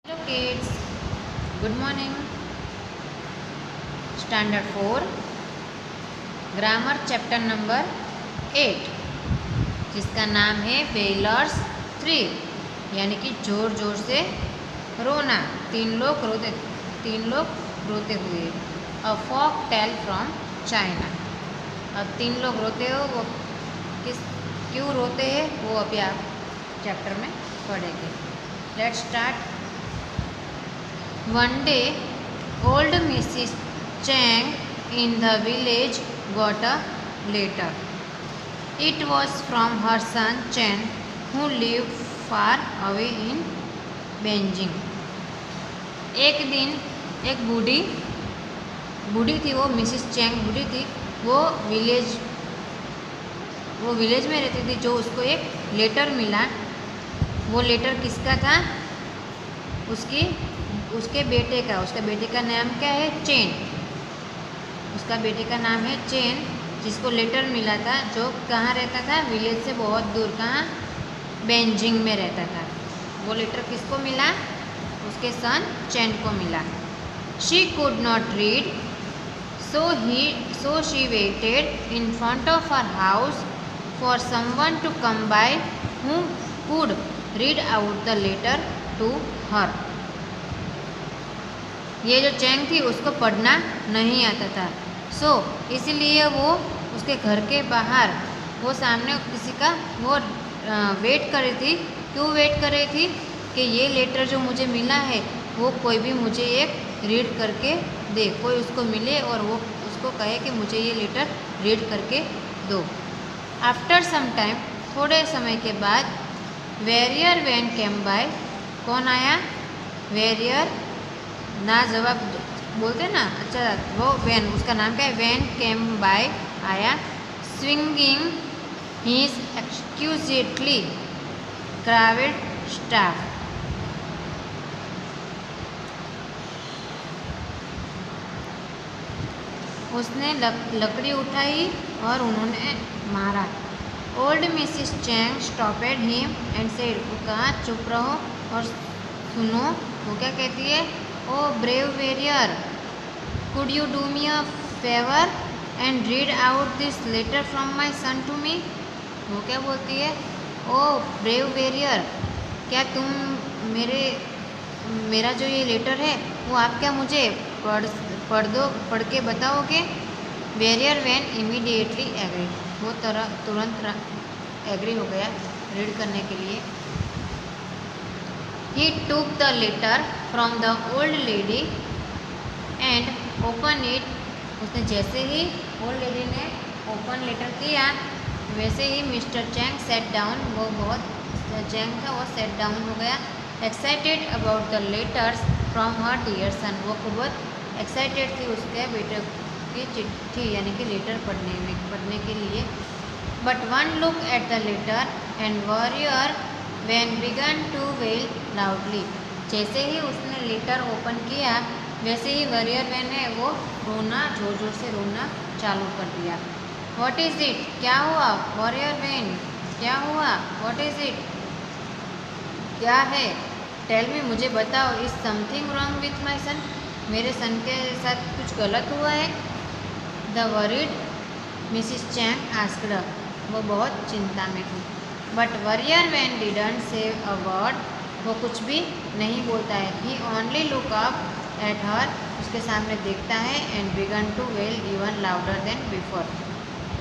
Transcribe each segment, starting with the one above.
Hello kids, good morning. Standard 4 grammar chapter number 8 जिसका नाम है वेलर्स 3 यानी कि जोर जोर से रोना। तीन लोग रोते हुए। अ फोक टेल फ्रॉम चाइना। अब तीन लोग रोते हो, वो क्यों रोते हैं वो अभी आप चैप्टर में पढ़ेंगे। Let's start. One day, old Mrs. Chang in the village got a letter. It was from her son Chen, who lived far away in Beijing. एक दिन एक बूढ़ी थी, वो मिसिस चैंग बूढ़ी थी। वो विलेज में रहती थी। जो उसको एक लेटर मिला, वो लेटर किसका था? उसके बेटे का। उसके बेटे का नाम क्या है? चेन। उसका बेटे का नाम है चेन, जिसको लेटर मिला था। जो कहाँ रहता था? विलेज से बहुत दूर। कहाँ? बेजिंग में रहता था। वो लेटर किसको मिला? उसके सन चेन को मिला। She could not read, so she waited in front of her house for someone to come by who could read out the letter to her. ये जो चैंग थी उसको पढ़ना नहीं आता था। इसलिए वो उसके घर के बाहर, वो सामने किसी का वो वेट कर रही थी। क्यों वेट कर रही थी? कि ये लेटर जो मुझे मिला है वो कोई भी मुझे एक रीड करके दे। कोई उसको मिले और वो उसको कहे कि मुझे ये लेटर रीड करके दो। आफ्टर सम टाइम, थोड़े समय के बाद, वेरियर वैन केम बाय। कौन आया? वेरियर ना जवाब बोलते ना। अच्छा, वो वैन, उसका नाम क्या है? वैन केम बाय आया, swinging his exquisitely crowded staff. उसने लकड़ी उठाई और उन्होंने मारा। Old Mrs Chang stopped him and said. वो कहा चुप रहो और सुनो। वो क्या कहती है? Oh brave warrior, could you do me a favour and read out this letter from my son to me. वो क्या बोलती है? ओ ब्रेव वेरियर, क्या तुम मेरा जो ये लेटर है वो आप क्या मुझे पढ़ के बताओगे? Warrior Wan immediately agree. वो तुरंत एग्री हो गया रीड करने के लिए। He took the letter from the old lady and opened it. उसने जैसे ही ओल्ड लेडी ने ओपन लेटर किया, वैसे ही मिस्टर चैंग सेट डाउन। वो बहुत चैंग था, वो सेट डाउन हो गया। Excited about the letters from her dear son. वो बहुत एक्साइटेड थी उसके बेटे की चिट्ठी यानी कि लेटर पढ़ने के लिए। But one look at the letter and warrior Wan began to wail loudly. जैसे ही उसने लेटर ओपन किया, वैसे ही वॉरियर वैन ने वो रोना, जोर जोर से रोना चालू कर दिया। What is it? क्या हुआ? वॉरियर वैन, क्या हुआ? What is it? क्या है? टेल मी, मुझे बताओ। Is something wrong with my son. मेरे सन के साथ कुछ गलत हुआ है? The worried Mrs Chang asked. वो बहुत चिंता में थी। But warrior van didn't say a word. वो कुछ भी नहीं बोलता है। He only look up at her. उसके सामने देखता है। And began to wail even louder than before.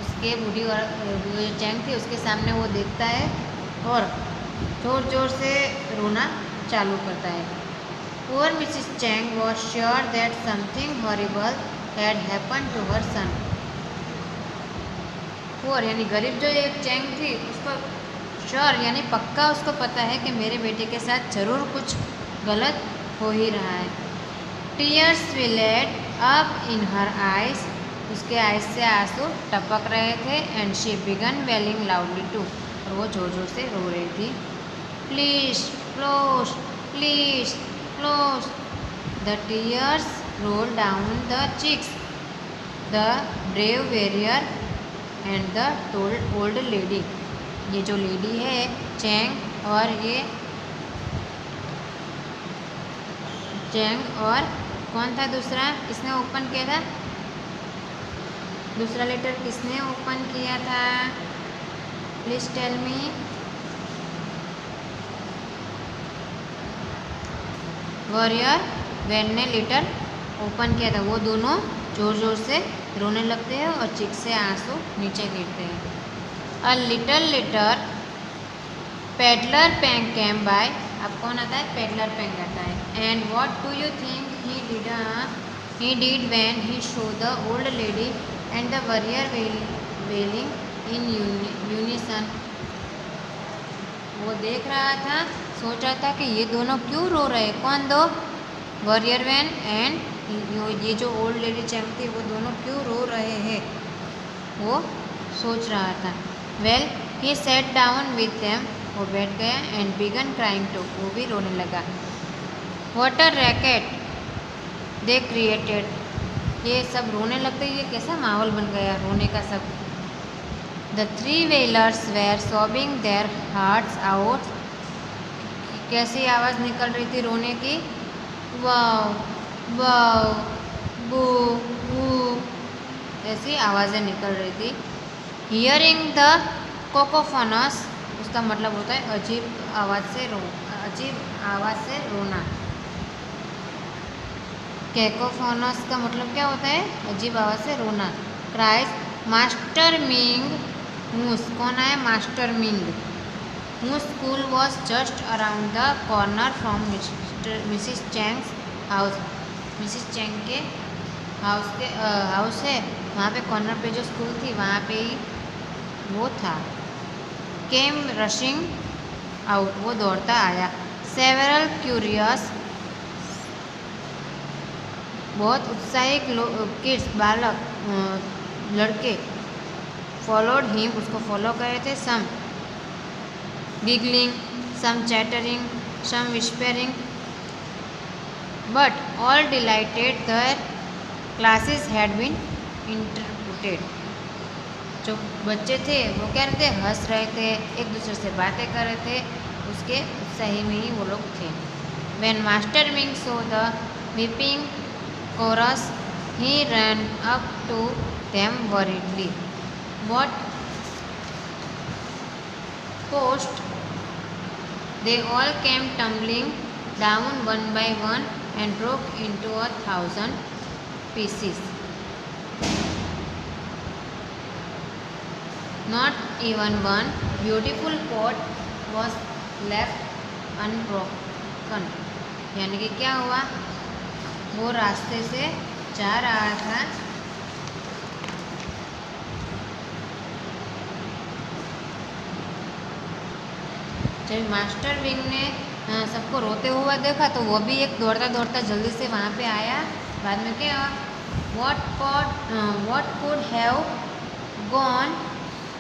उसके बूढ़ी और जो चैंग थी उसके सामने वो देखता है और जोर जोर से रोना चालू करता है। Poor missus Chang was sure that something horrible had happen to her son. Poor यानी गरीब जो एक चैंग थी, उसको श्योर यानी पक्का उसको पता है कि मेरे बेटे के साथ जरूर कुछ गलत हो ही रहा है। Tears welled up in her eyes. उसके आइज से आंसू टपक रहे थे। And she began wailing loudly too. और वो जोर जोर से रो रही थी। Please close, please close. The tears roll down the cheeks. The brave warrior and the old lady. ये जो लेडी है चैंग और ये चैंग और कौन था दूसरा, किसने ओपन किया था, दूसरा लेटर किसने ओपन किया था, please tell me. Warrior Wan ने लेटर ओपन किया था। वो दोनों जोर जोर से रोने लगते हैं और चिक से आंसू नीचे गिरते हैं। A little later peddler Pang came by, अब कौन आता है, पेडलर पैंग आता है। And what do you think he did when he show the old lady and the warrior wailing in unison. वो देख रहा था, सोच रहा था कि ये दोनों क्यों रो रहे, कौन दो, वॉरियर वैन एंड ये जो ओल्ड लेडी चैंग थी, वो दोनों क्यों रो रहे हैं, वो सोच रहा था। Well he set down with them, वो बैठ गया एंड बिगन क्राइंग टू, वो भी रोने लगा। What a racket they created, ये सब रोने लगते, ये कैसा माहौल बन गया रोने का सब। The three wheelers were sobbing their hearts out, कैसी आवाज़ निकल रही थी रोने की, वाव वाव बू बू, ऐसी आवाज़ें निकल रही थी। हियरिंग द कोकोफोनस, उसका मतलब होता है अजीब आवाज़ से रोना। कैकोफोनस का मतलब क्या होता है, अजीब आवाज़ से रोना। क्राइज मास्टर मिंग मूस, कौन आया, master Ming, whose school was just around the corner from missus Chang's house. Missus Chang के हाउस है, वहाँ पे कॉर्नर पे जो स्कूल थी वहाँ पे ही वो था। केम रशिंग आउट, वो दौड़ता आया। सेवरल क्यूरियस, बहुत उत्साही किड्स, बालक, लड़के, फॉलोड हिम, उसको फॉलो कर रहे थे। सम giggling, some chattering, some whispering, but all delighted their classes had been interrupted. जो बच्चे थे वो क्या रहते, हंस रहे थे, एक दूसरे से बातें कर रहे थे, उसके उत्साही में ही वो लोग थे। When Master Ming saw the weeping chorus, he ran up to them worriedly. What post? They all came tumbling down one by one and broke into 1,000 pieces. Not even one beautiful pot was left unbroken. यानी कि क्या हुआ, वो रास्ते से जा रहा था, जब मास्टर विंग ने सबको रोते हुए देखा तो वो भी एक दौड़ता दौड़ता जल्दी से वहाँ पे आया। बाद में क्या, what could have gone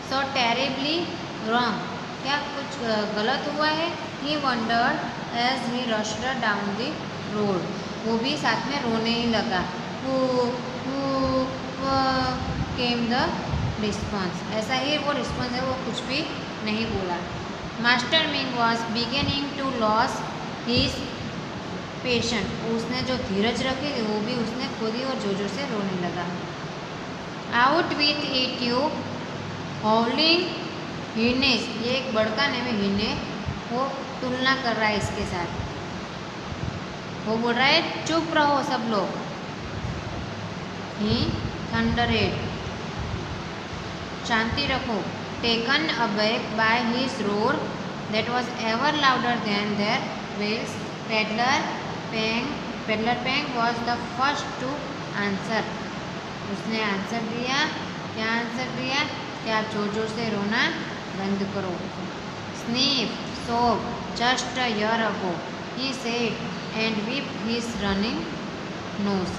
so terribly wrong, क्या कुछ गलत हुआ है। He wondered as he rushed down the road, वो भी साथ में रोने ही लगा। came the response, ऐसा ही वो रिस्पॉन्स है, वो कुछ भी नहीं बोला। Master Ming was beginning to lose his patience, उसने जो धीरज रखी थी वो भी उसने खुद ही और जोर जोर से रोने लगा। Out with it you howling highness, ये एक बड़काने में हिने वो तुलना कर रहा है इसके साथ, वो बोल रहा है चुप रहो सब लोग। ही थंडरेड, शांति रखो। Taken aback by his roar that was ever louder than their wails, peddler Pang was the first to answer, उसने आंसर दिया। क्या आंसर दिया, क्या आप जोर जोर से रोना बंद करो। स्नीफ सोब just a year ago, he said and whip his running nose,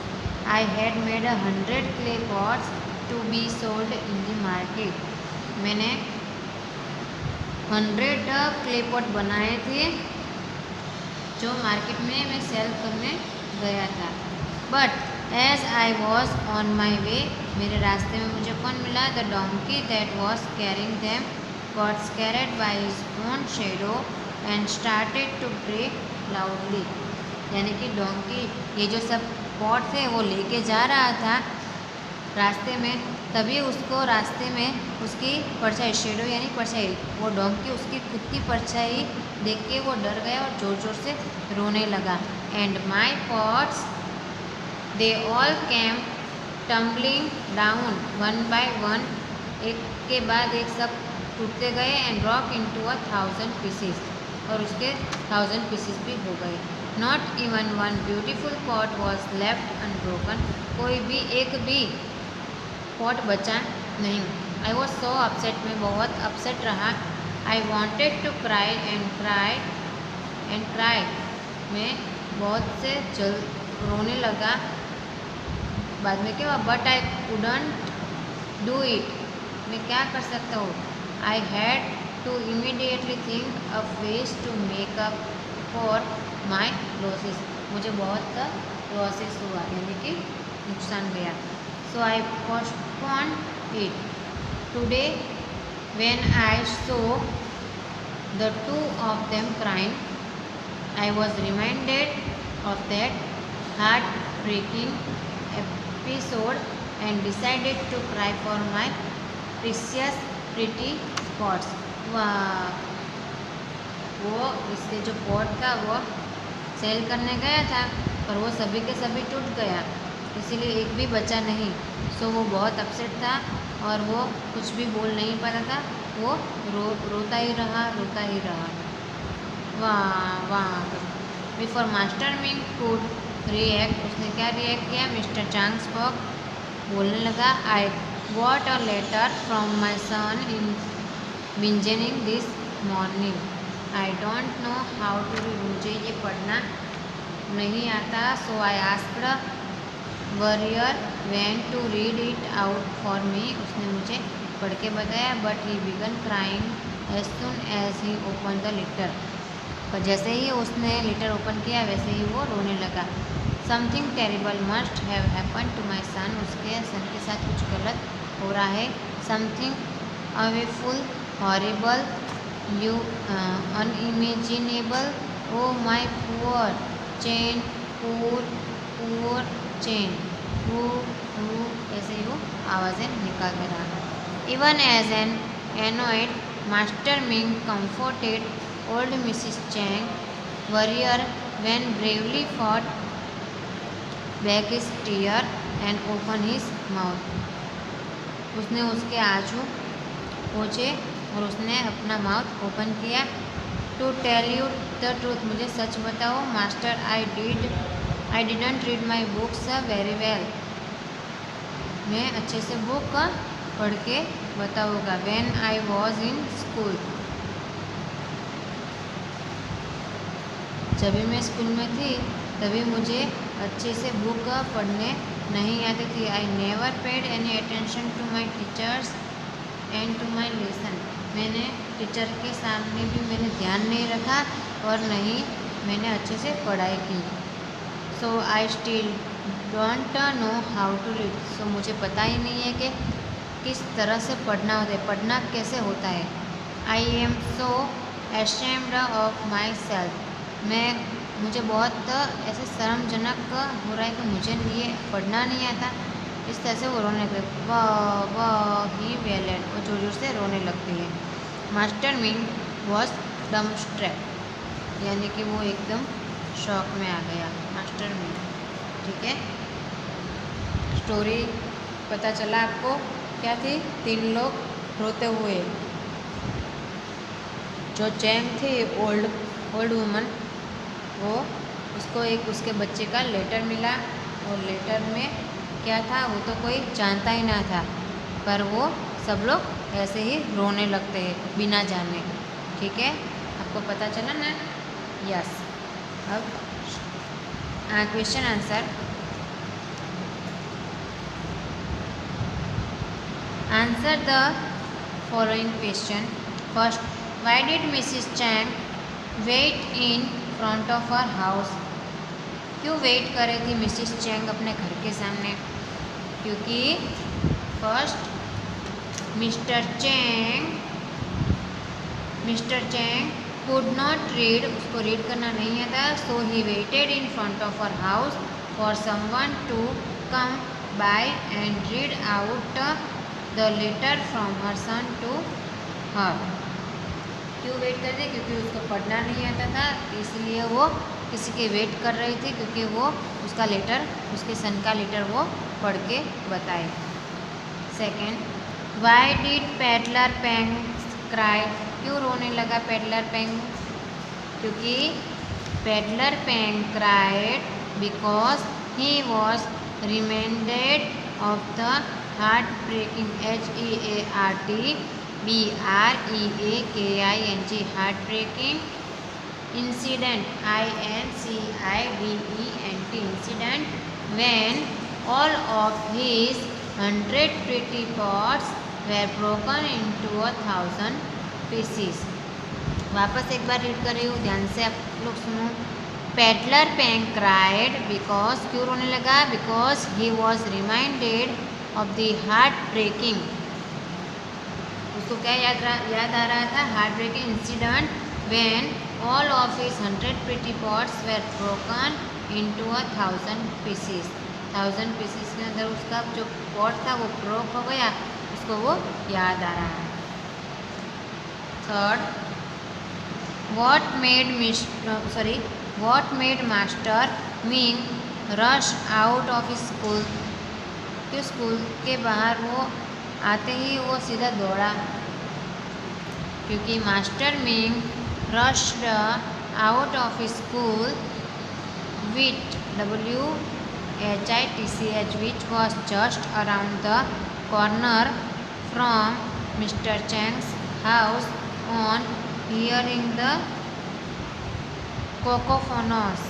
I had made 100 clay pots to be sold in the market, मैंने 100 क्ले पॉट बनाए थे जो मार्केट में मैं सेल करने गया था। But as I was on my way, मेरे रास्ते में मुझे कौन मिला, the donkey that was carrying them got scared by his own shadow and started to bray loudly, यानी कि डोंकी ये जो सब पॉट थे वो लेके जा रहा था रास्ते में, तभी उसको रास्ते में उसकी परछाई, शेडो यानी परछाई, वो डोंकी उसकी खुद की परछाई देख के वो डर गया और ज़ोर ज़ोर से रोने लगा। And my pots they all came tumbling down one by one, एक के बाद एक सब टूटते गए। एंड ड्रॉप इनटू 1000 पीसेस, और उसके 1000 पीसेस भी हो गए। Not even one beautiful pot was left unbroken, कोई भी एक भी पॉट बचा नहीं। आई वॉज सो अपसेट, मैं बहुत अपसेट रहा। I wanted to cry and cry, मैं बहुत से रोने लगा। बाद में क्या हुआ, but I couldn't do it, मैं क्या कर सकता हूँ। I had to immediately think of ways to make up for my losses, मुझे बहुत लॉसेस हुआ यानी कि नुकसान गया। So I postpone it today when I saw the two of them crying, I was reminded of that heart-breaking episode and decided to cry for my precious pretty pots. वो इसके जो पॉट था वो सेल करने गया था, पर वो सभी के सभी टूट गया, इसीलिए एक भी बचा नहीं। सो वो बहुत अपसेट था और वो कुछ भी बोल नहीं पाता था, वो रोता ही रहा। वाह before master Ming could react, उसने क्या रिएक्ट किया, मिस्टर चांग स्पोक, बोलने लगा। I got a letter from my son in beginning this morning, I don't know how to read, मुझे ये पढ़ना नहीं आता। So I asked weaver Wen to read it out for me, उसने मुझे पढ़ के बताया। But he began crying as soon as he open the letter, पर जैसे ही उसने लेटर ओपन किया वैसे ही वो रोने लगा। Something terrible must have happen to my son, उसके सन के साथ कुछ गलत हो रहा है। Something awful horrible you unimaginable, oh my poor Chen, poor Chen, ऐसे ही वो आवाज़ें निकालते रहा। Even as an annoyed master Ming comforted old Mrs. Chang, warrior, when bravely fought back his tear and opened his mouth, उसने उसके आंसू पोंछे और उसने अपना माउथ ओपन किया। To tell you the truth, मुझे सच बताओ master, I didn't read my books very well, मैं अच्छे से बुक पढ़ के बताऊँगा। When I was in school, जब भी मैं स्कूल में थी तभी मुझे अच्छे से बुक पढ़ने नहीं आती थी। I never paid any attention to my teachers and to my lesson, मैंने टीचर के सामने भी मैंने ध्यान नहीं रखा और नहीं मैंने अच्छे से पढ़ाई की। So I still don't know how to read, सो मुझे पता ही नहीं है कि किस तरह से पढ़ना होता है, पढ़ना कैसे होता है। I am so ashamed of myself, मुझे बहुत ऐसे शर्मजनक हो रहा है कि मुझे ये पढ़ना नहीं आता। इस तरह से वो रोने लगते, वाह ही वेलेड, वो जोर जोर से रोने लगती है। मास्टर मिंग वॉज डम्बस्ट्रैक्ट, यानी कि वो एकदम शॉक में आ गया मास्टर मिंग। ठीक है, स्टोरी पता चला आपको क्या थी, 3 लोग रोते हुए। जो चैंग थी ओल्ड वुमन, वो उसको एक उसके बच्चे का लेटर मिला और लेटर में क्या था वो तो कोई जानता ही ना था, पर वो सब लोग ऐसे ही रोने लगते हैं बिना जाने। ठीक है, आपको पता चला ना? यस। अब question answer. Answer the following question. First, why did missus Chang wait in front of her house, क्यों वेट कर रही थी मिसिस चैंग अपने घर के सामने? क्योंकि first mister Chang could not read, उसको रीड करना नहीं आता, so he waited in front of her house for someone to come by and read out the letter from her son to her. क्यों वेट कर रही? क्योंकि उसको पढ़ना नहीं आता था, इसलिए वो किसी के वेट कर रही थी, क्योंकि वो उसका लेटर, उसके सन का लेटर वो पढ़ के बताए। Second, why did peddler Peng's cry? क्यों रोने लगा पेडलर पेंग? क्योंकि peddler Peng cried because he was reminded of the heart breaking HEART BREAKING heart breaking incident INCIDENT incident when all of his 100 pretty pots were broken into 1,000 pieces। वापस एक बार read कर रही हूँ, ध्यान से आप लोग सुनो। पेडलर पेंग क्राइड बिकॉज, क्यों रोने लगा? Because he was reminded of the heart breaking, उसको क्या याद आ रहा था? Heart breaking incident when all of his 100 pretty pots were broken into 1,000 pieces. 1,000 pieces के अंदर उसका जो पॉट था वो ब्रोक हो गया, उसको वो याद आ रहा है। Third, what made master Ming rush out of school? कि स्कूल के बाहर वो आते ही वो सीधा दौड़ा, क्योंकि master Ming rushed out of school with WHITCH, which was just around the corner from Mr. Chang's house, on hearing the cacophonous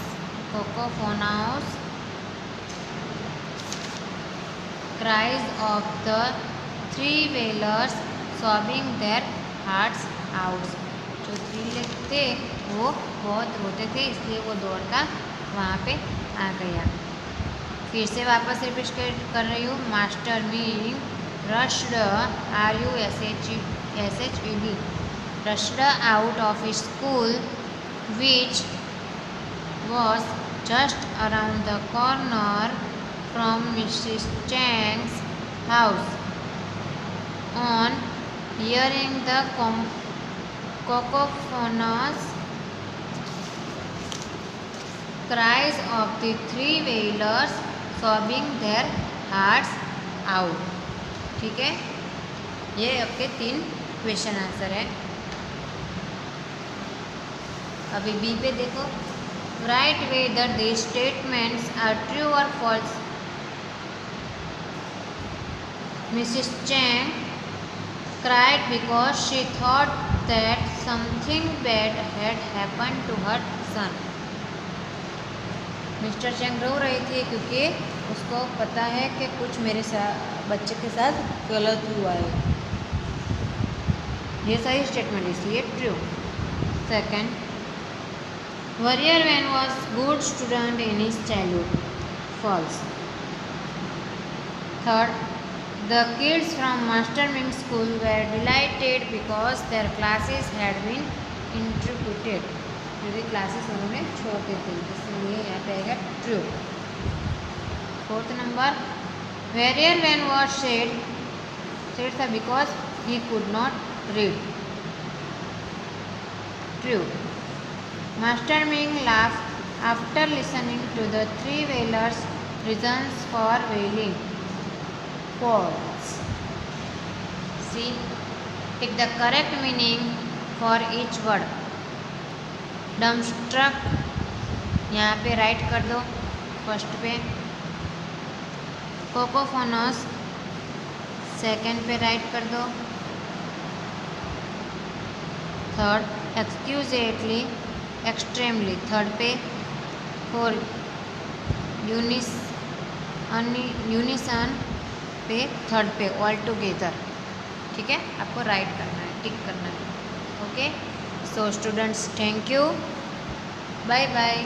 cries of the three whalers sobbing their hearts out। जो three थे वो बहुत रोते थे, इसलिए वो दौड़ता वहाँ पे आ गया। फिर से वापस रिपीट कर रही हूँ। Master meaning rushed RUSHED rushed out of school which was just around the corner from Mrs Chang's house, on hearing the cacophonous cries of the three whalers sobbing their hearts out। ठीक है, ये आपके 3 question answer है। अभी B पे देखो, right whether the statements are true और false. Mrs Chang cried because she thought that something bad had happened to her son। Mister Chang रो रही थी क्योंकि उसको पता है कि कुछ मेरे बच्चे के साथ गलत हुआ है। ये सही स्टेटमेंट, इसलिए true. Second, warrior Wan was good student in his childhood, false. Third, the kids from Master Ming school were delighted because their classes had been interrupted। क्योंकि क्लासेस उन्होंने छोड़ दी थी, इसलिए यहाँ पे आएगा true. Fourth number, weaver Wen was sad था because he could not read, true. Master Ming laugh after listening to the three wailers reasons for wailing, false। C, take the correct meaning for each word। dumbstruck यहाँ पे write कर दो first पे, cacophonous second पे write कर दो, third एक्सक्यूजेटली extremely third पे, फोर यूनिसन पे थर्ड पे, ऑल टुगेदर। ठीक है, आपको राइट करना है, टिक करना है। Okay, so students, thank you, bye bye.